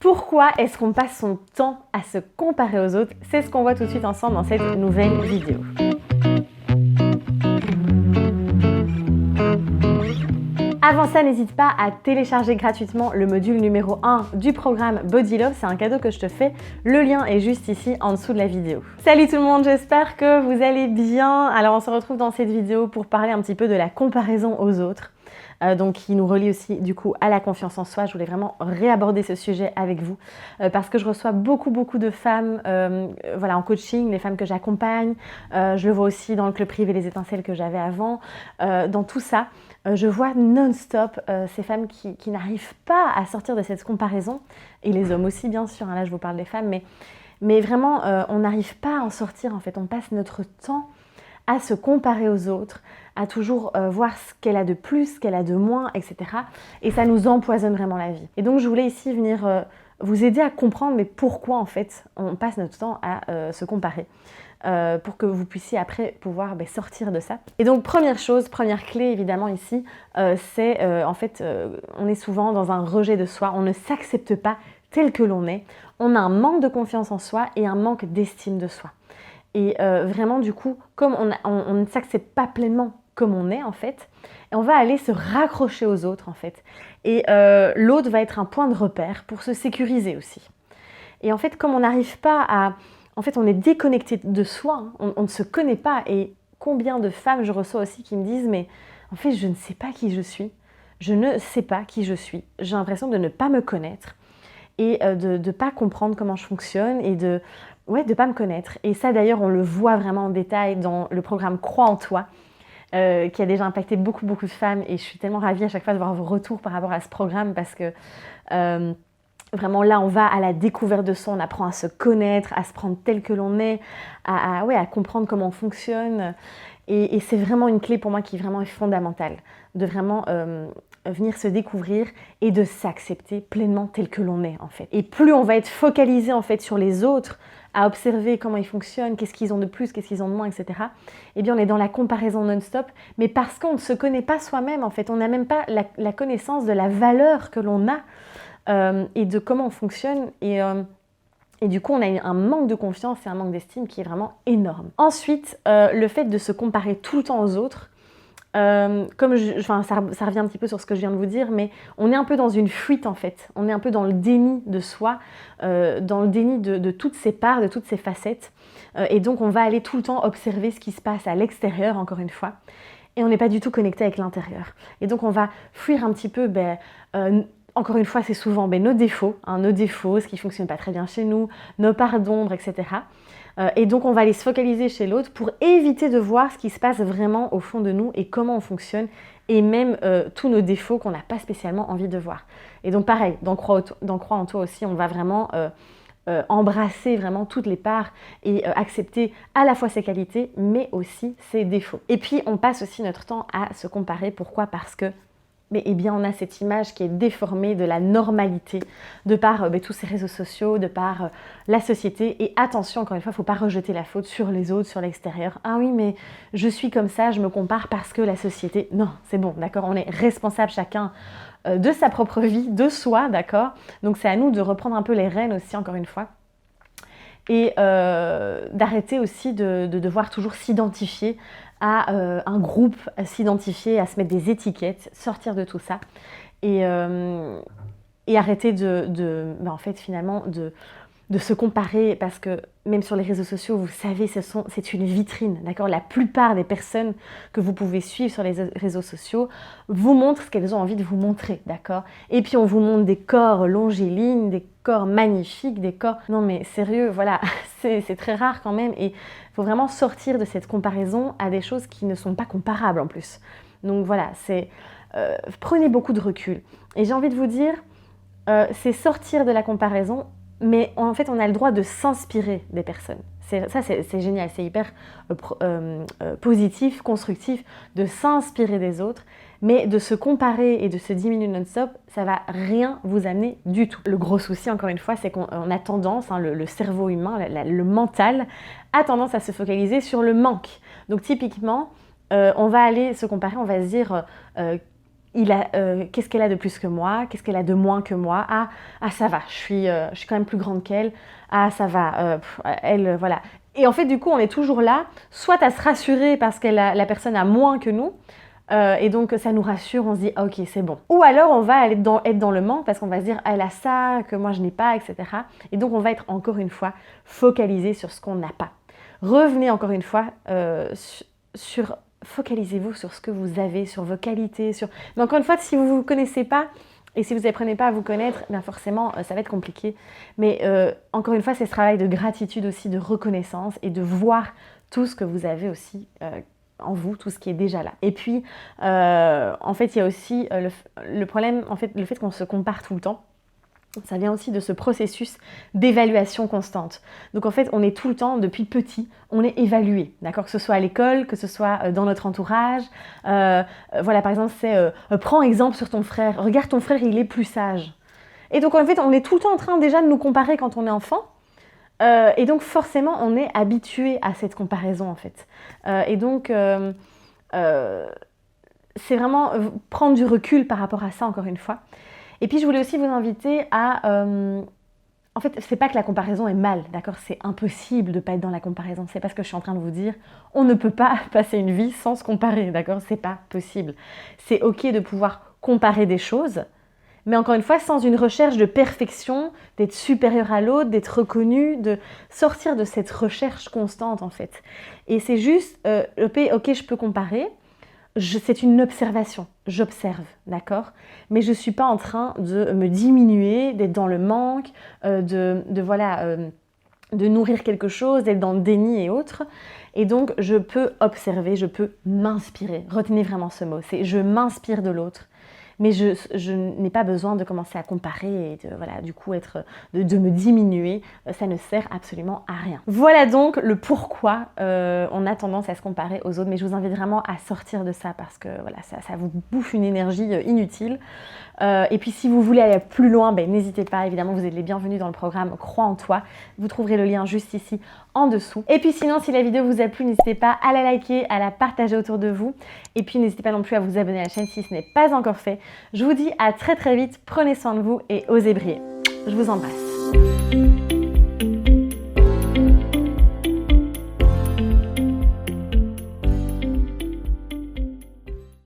Pourquoi est-ce qu'on passe son temps à se comparer aux autres? C'est ce qu'on voit tout de suite ensemble dans cette nouvelle vidéo. Avant ça, n'hésite pas à télécharger gratuitement le module numéro 1 du programme Body Love. C'est un cadeau que je te fais. Le lien est juste ici en dessous de la vidéo. Salut tout le monde, j'espère que vous allez bien. Alors on se retrouve dans cette vidéo pour parler un petit peu de la comparaison aux autres. Donc qui nous relie aussi du coup à la confiance en soi. Je voulais vraiment réaborder ce sujet avec vous parce que je reçois beaucoup de femmes voilà, en coaching, les femmes que j'accompagne. Je le vois aussi dans le club privé Les Étincelles que j'avais avant. Dans tout ça, je vois non-stop ces femmes qui n'arrivent pas à sortir de cette comparaison, et les hommes aussi bien sûr, hein, là je vous parle des femmes, mais vraiment on n'arrive pas à en sortir en fait. On passe notre temps à se comparer aux autres, à toujours voir ce qu'elle a de plus, ce qu'elle a de moins, etc. Et ça nous empoisonne vraiment la vie. Et donc je voulais ici venir vous aider à comprendre mais pourquoi en fait on passe notre temps à se comparer. Pour que vous puissiez après pouvoir sortir de ça. Et donc première chose, première clé évidemment ici, c'est en fait on est souvent dans un rejet de soi, on ne s'accepte pas tel que l'on est, on a un manque de confiance en soi et un manque d'estime de soi. Et vraiment du coup, comme on ne s'accepte pas pleinement comme on est en fait, on va aller se raccrocher aux autres en fait. Et l'autre va être un point de repère pour se sécuriser aussi. Et en fait comme on n'arrive pas à... En fait, on est déconnecté de soi, hein. On ne se connaît pas. Et combien de femmes je reçois aussi qui me disent « mais en fait, je ne sais pas qui je suis. Je ne sais pas qui je suis. J'ai l'impression de ne pas me connaître et de ne pas comprendre comment je fonctionne et de pas me connaître. » Et ça, d'ailleurs, on le voit vraiment en détail dans le programme Crois en toi, qui a déjà impacté beaucoup de femmes. Et je suis tellement ravie à chaque fois de voir vos retours par rapport à ce programme parce que... vraiment là, on va à la découverte de soi, on apprend à se connaître, à se prendre tel que l'on est, à comprendre comment on fonctionne. Et c'est vraiment une clé pour moi qui vraiment est fondamentale, de vraiment venir se découvrir et de s'accepter pleinement tel que l'on est en fait. Et plus on va être focalisé en fait sur les autres, à observer comment ils fonctionnent, qu'est-ce qu'ils ont de plus, qu'est-ce qu'ils ont de moins, etc. Eh bien on est dans la comparaison non-stop, mais parce qu'on ne se connaît pas soi-même en fait, on n'a même pas la connaissance de la valeur que l'on a, et de comment on fonctionne et du coup on a un manque de confiance et un manque d'estime qui est vraiment énorme. Ensuite, le fait de se comparer tout le temps aux autres, ça revient un petit peu sur ce que je viens de vous dire, mais on est un peu dans une fuite en fait, on est un peu dans le déni de soi, dans le déni de toutes ses parts, de toutes ses facettes, et donc on va aller tout le temps observer ce qui se passe à l'extérieur encore une fois, et on n'est pas du tout connecté avec l'intérieur. Et donc on va fuir un petit peu encore une fois, c'est souvent nos défauts, hein, ce qui ne fonctionne pas très bien chez nous, nos parts d'ombre, etc. Et donc, on va aller se focaliser chez l'autre pour éviter de voir ce qui se passe vraiment au fond de nous et comment on fonctionne, et même tous nos défauts qu'on n'a pas spécialement envie de voir. Et donc, pareil, dans Crois en toi aussi, on va vraiment embrasser vraiment toutes les parts et accepter à la fois ses qualités, mais aussi ses défauts. Et puis, on passe aussi notre temps à se comparer. Pourquoi ? Parce que on a cette image qui est déformée de la normalité de par tous ces réseaux sociaux, de par la société. Et attention, encore une fois, il ne faut pas rejeter la faute sur les autres, sur l'extérieur. Ah oui, mais je suis comme ça, je me compare parce que la société... Non, c'est bon, d'accord, on est responsable chacun de sa propre vie, de soi, d'accord. Donc c'est à nous de reprendre un peu les rênes aussi, encore une fois. Et d'arrêter aussi de devoir toujours s'identifier à un groupe, à s'identifier, à se mettre des étiquettes, sortir de tout ça et arrêter en fait finalement de se comparer, parce que même sur les réseaux sociaux, vous savez, c'est une vitrine, d'accord ? La plupart des personnes que vous pouvez suivre sur les réseaux sociaux vous montrent ce qu'elles ont envie de vous montrer, d'accord ? Et puis on vous montre des corps longilines, des corps magnifiques, des corps... Non mais sérieux, voilà, c'est très rare quand même, et il faut vraiment sortir de cette comparaison à des choses qui ne sont pas comparables en plus. Donc voilà, prenez beaucoup de recul. Et j'ai envie de vous dire, c'est sortir de la comparaison, mais en fait on a le droit de s'inspirer des personnes. C'est génial, c'est hyper positif, constructif de s'inspirer des autres, mais de se comparer et de se diminuer non-stop, ça va rien vous amener du tout. Le gros souci, encore une fois, c'est qu'on a tendance, hein, le cerveau humain, le mental, a tendance à se focaliser sur le manque. Donc typiquement, on va aller se comparer, on va se dire qu'est-ce qu'elle a de plus que moi, qu'est-ce qu'elle a de moins que moi, ça va, je suis quand même plus grande qu'elle, ça va, elle, voilà. Et en fait, du coup, on est toujours là, soit à se rassurer parce que la personne a moins que nous, et donc ça nous rassure, on se dit ok, c'est bon. Ou alors on va être dans le manque parce qu'on va se dire elle a ça que moi je n'ai pas, etc. Et donc on va être encore une fois focalisé sur ce qu'on n'a pas. Revenez encore une fois focalisez-vous sur ce que vous avez, sur vos qualités, mais encore une fois, si vous ne vous connaissez pas et si vous n'apprenez pas à vous connaître, bien forcément ça va être compliqué. Mais encore une fois, c'est ce travail de gratitude aussi, de reconnaissance et de voir tout ce que vous avez aussi en vous, tout ce qui est déjà là. Et puis, en fait, il y a aussi le problème, en fait, le fait qu'on se compare tout le temps. Ça vient aussi de ce processus d'évaluation constante. Donc en fait, on est tout le temps, depuis petit, on est évalué, d'accord ? Que ce soit à l'école, que ce soit dans notre entourage. Voilà, par exemple, c'est prends exemple sur ton frère. Regarde ton frère, il est plus sage. Et donc en fait, on est tout le temps en train déjà de nous comparer quand on est enfant. Et donc forcément, on est habitué à cette comparaison en fait. Et donc, c'est vraiment prendre du recul par rapport à ça, encore une fois. Et puis, je voulais aussi vous inviter à... en fait, c'est pas que la comparaison est mal, d'accord ? C'est impossible de ne pas être dans la comparaison. C'est pas ce que je suis en train de vous dire. On ne peut pas passer une vie sans se comparer, d'accord ? C'est pas possible. C'est ok de pouvoir comparer des choses, mais encore une fois, sans une recherche de perfection, d'être supérieur à l'autre, d'être reconnu, de sortir de cette recherche constante, en fait. Et c'est juste, ok, je peux comparer. C'est une observation, j'observe, d'accord ? Mais je ne suis pas en train de me diminuer, d'être dans le manque, de nourrir quelque chose, d'être dans le déni et autres. Et donc, je peux observer, je peux m'inspirer. Retenez vraiment ce mot, c'est je m'inspire de l'autre. Mais je n'ai pas besoin de commencer à comparer et de me diminuer. Ça ne sert absolument à rien. Voilà donc le pourquoi on a tendance à se comparer aux autres. Mais je vous invite vraiment à sortir de ça parce que voilà, ça vous bouffe une énergie inutile. Et puis si vous voulez aller plus loin, n'hésitez pas, évidemment vous êtes les bienvenus dans le programme Crois en toi. Vous trouverez le lien juste ici en dessous. Et puis sinon, si la vidéo vous a plu, n'hésitez pas à la liker, à la partager autour de vous. Et puis n'hésitez pas non plus à vous abonner à la chaîne si ce n'est pas encore fait. Je vous dis à très très vite, prenez soin de vous et osez briller. Je vous embrasse.